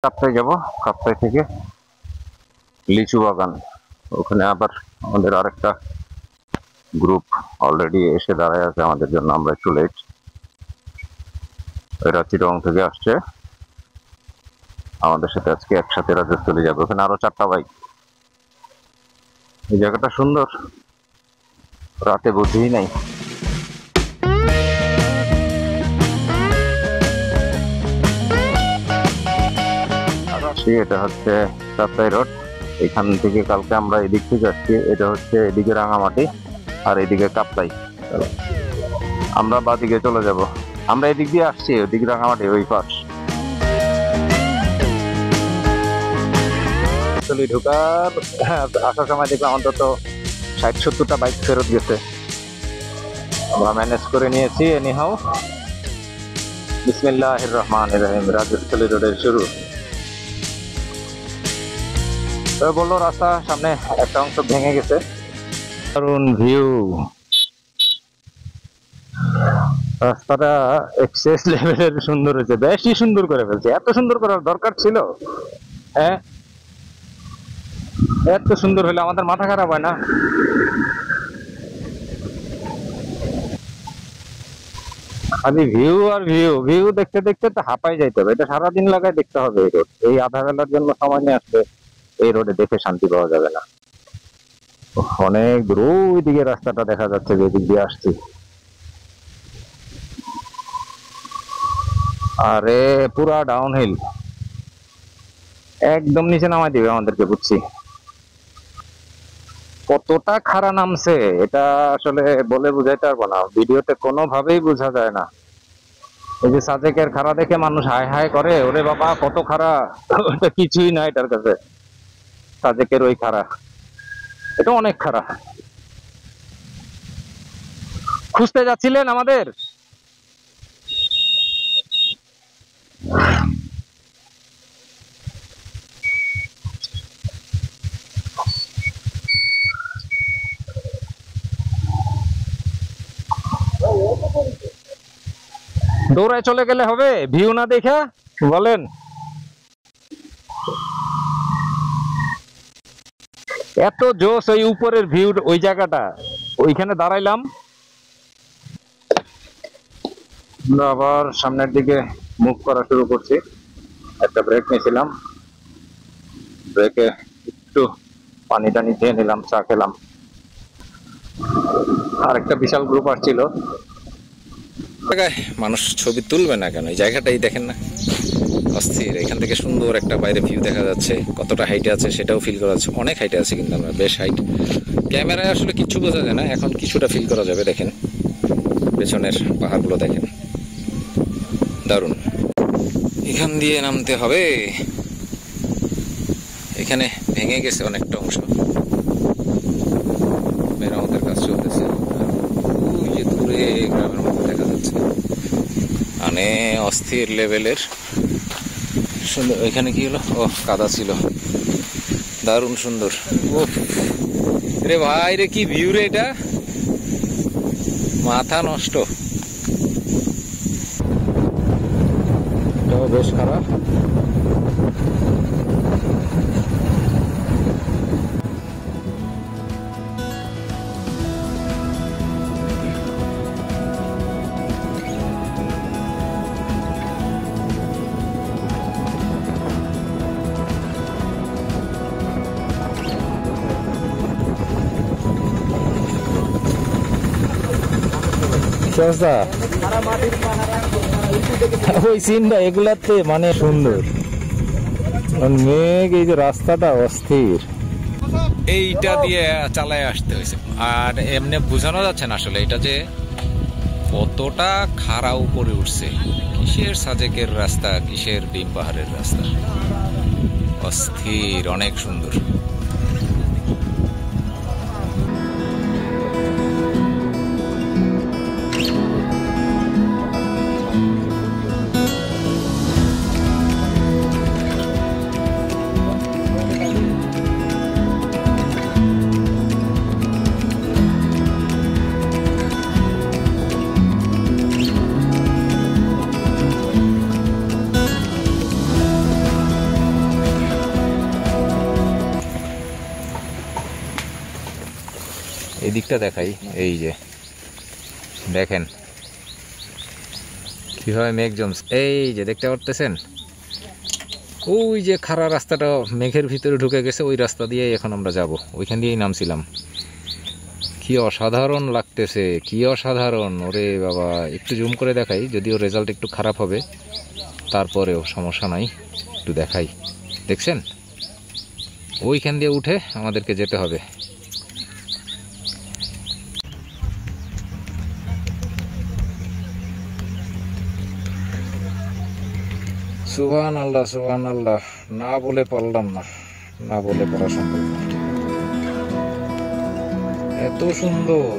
কাপ্তাই যাব, কাপ্তাই থেকে লিচু বাগান, ওখানে আবার আমাদের আরেকটা গ্রুপ অলরেডি এসে দাঁড়ায় আছে আমাদের জন্য। আমরা একটু লেট, এরা চিটং থেকে আসছে, আমাদের সাথে আজকে একসাথে রাজস্থলী যাবে। ওখানে আরো 4টা বাইক। এই জায়গাটা সুন্দর, রাতে বুঝিই নাই। এটা হচ্ছে কাপ্তাই রোড। এখান থেকে কালকে আমরা এদিক থেকে আসছি, এটা হচ্ছে এদিকে রাঙামাটি আর এদিকে কাপ্তাই। আমরা বাদিকে চলে যাব, আমরা এদিক দিয়ে আসছি, ওদিকে রাঙামাটি ওই পাশ। ঢোকার আসার সময় দেখলাম অন্তত 60-70টা বাইক ফেরত গেছে, আমরা ম্যানেজ করে নিয়েছি। এনিহাও বিসমিল্লাহির রহমানির রহিম, রাজস্থলী রোডের শুরু। বললো রাস্তা সামনে একটা অংশ ভেঙে গেছে, দারুণ ভিউ। রাস্তাটা এক্সেস লেভেলের সুন্দর হয়েছে, বেশি সুন্দর করে ফেলছে। এত সুন্দর করার দরকার ছিল? হ্যাঁ, এত সুন্দর হলে আমাদের মাথা খারাপ হয় না? খালি ভিউ আর ভিউ, ভিউ দেখতে দেখতে তো হাঁপাই যাইতে হবে। এটা সারাদিন লাগায় দেখতে হবে এই রোড। এই আধা বেলার জন্য সময় নিয়ে আসলে এই রোডে দেখে শান্তি পাওয়া যাবে না। অনেক দূর ওইদিকে রাস্তাটা দেখা যাচ্ছে, যেদিক দিয়ে আসছি। আরে পুরা ডাউনহিল, একদম নিচে নামাই দিবে আমাদেরকে, বুঝছি। কতটা খাড়া নামছে এটা আসলে বলে বুঝাইতে পারবো না, ভিডিওতে কোনোভাবেই বোঝা যায় না। এই যে সাজেকের খাড়া দেখে মানুষ হাই হাই করে, ওরে বাবা কত খাড়া, ওটা কিছুই না এটার কাছে। সাজেকের ওই খাড়া, এটা অনেক খাড়া। খুঁজতে যাচ্ছিলেন আমাদের? দৌড়ায় চলে গেলে হবে ভিউ না দেখা? বলেন। এত জোস ওই উপরের ভিউ, ওই জায়গাটা, ওইখানে দাঁড়াইলাম। আবার সামনের দিকে মুভ করা শুরু করছি। একটা ব্রেক নিয়েছিলাম, ব্রেকে একটু পানি টানি খেয়ে নিলাম, চা খেলাম। আর একটা বিশাল গ্রুপ আসছিল। মানুষ ছবি তুলবে না কেন? এই জায়গাটাই দেখেন না, অস্থির। এখান থেকে সুন্দর একটা বাইরে ভিউ দেখা যাচ্ছে। কতটা হাইটে আছে সেটাও ফিল করা যাচ্ছে। অনেক হাইটে আছে কিন্তু আমরা, বেশ হাইট। ক্যামেরায় আসলে কিছু বোঝা যায় না, এখন কিছুটা ফিল করা যাবে। দেখেন পেছনের পাহাড়গুলো দেখেন, দারুণ। এখান দিয়ে নামতে হবে। এখানে ভেঙে গেছে অনেকটা অংশ, মেরামতের কাজ চলতেছে। দূরে গ্রামের মধ্যে দেখা যাচ্ছে, মানে অস্থির লেভেলের সুন্দর। এখানে কি হলো? ও কাদা ছিল, দারুণ সুন্দর। ও রে ভাই রে, কি ভিউ রে, এটা মাথা নষ্ট। এটাও বেশ খারাপ। ওই সিনটা এগুলাতে মানে সুন্দর, মেঘ, এই যে রাস্তাটা অস্থির। এইটা দিয়ে চালায় আসতে হয়েছে, আর এমনি বোঝানো যাচ্ছে না আসলে এটা যে কতটা খাড়া উপরে উঠছে। কিসের সাজেকের রাস্তা, কিসের ডিম পাহাড়ের রাস্তা, অস্থির, অনেক সুন্দর। এই দিকটা দেখাই, এই যে দেখেন কিভাবে মেঘ জমছে, এই যে দেখতে পারতেছেন, ওই যে খাড়া রাস্তাটা মেঘের ভিতরে ঢুকে গেছে, ওই রাস্তা দিয়ে এখন আমরা যাব, ওইখান দিয়েই নামছিলাম। কি অসাধারণ লাগতেছে, কি অসাধারণ, ওরে বাবা। একটু জুম করে দেখাই, যদিও রেজাল্ট একটু খারাপ হবে, তারপরেও সমস্যা নাই, একটু দেখাই। দেখছেন, ওইখান দিয়ে উঠে আমাদেরকে যেতে হবে। সুবহানাল্লাহ, সুবহানাল্লাহ, না বলে পারলাম না, না বলে পারা সম্ভব না। এত সুন্দর।